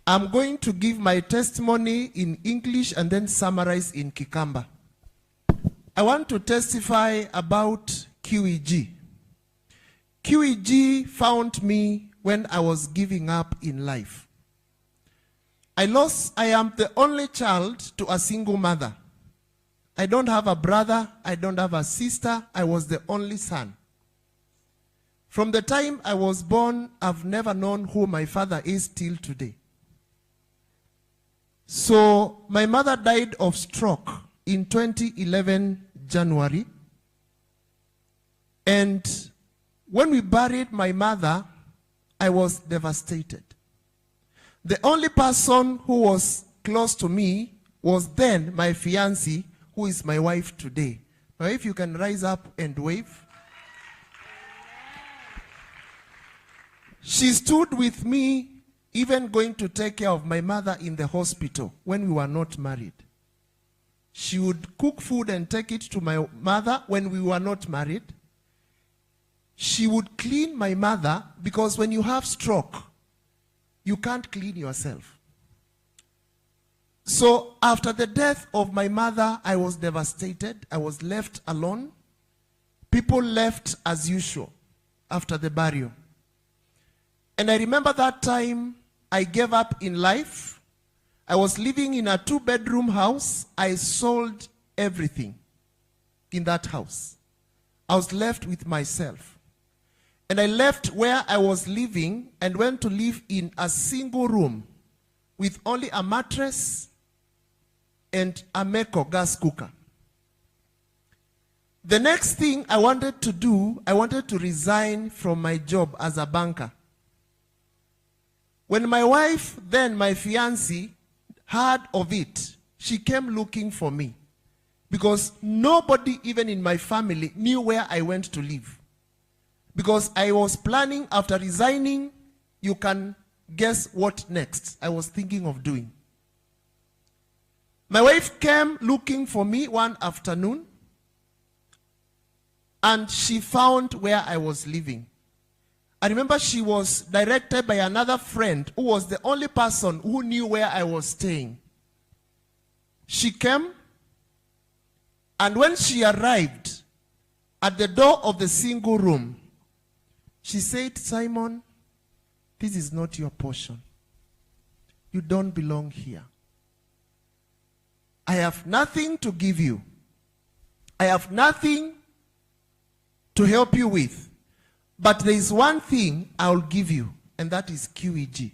I'm going to give my testimony in English and then summarize in Kikamba. I want to testify about QEG. QEG found me when I was giving up in life. I am the only child to a single mother. I don't have a brother, I don't have a sister, I was the only son. From the time I was born, I've never known who my father is till today. So my mother died of stroke in 2011 January. And when we buried my mother, I was devastated. The only person who was close to me was then my fiancé, who is my wife today. Now if you can rise up and wave. She stood with me, even going to take care of my mother in the hospital when we were not married. She would cook food and take it to my mother when we were not married. She would clean my mother because when you have stroke, you can't clean yourself. So after the death of my mother, I was devastated. I was left alone. People left as usual after the burial. And I remember that time I gave up in life. I was living in a 2-bedroom house. I sold everything in that house. I was left with myself. And I left where I was living and went to live in a single room with only a mattress and a Meko gas cooker. The next thing I wanted to do, I wanted to resign from my job as a banker. When my wife, then my fiancé, heard of it, she came looking for me because nobody even in my family knew where I went to live. Because I was planning after resigning, you can guess what next I was thinking of doing. My wife came looking for me one afternoon and she found where I was living. I remember she was directed by another friend who was the only person who knew where I was staying. She came, and when she arrived at the door of the single room, she said, "Simon, this is not your portion. You don't belong here. I have nothing to give you. I have nothing to help you with. But there is one thing I'll give you, and that is QEG.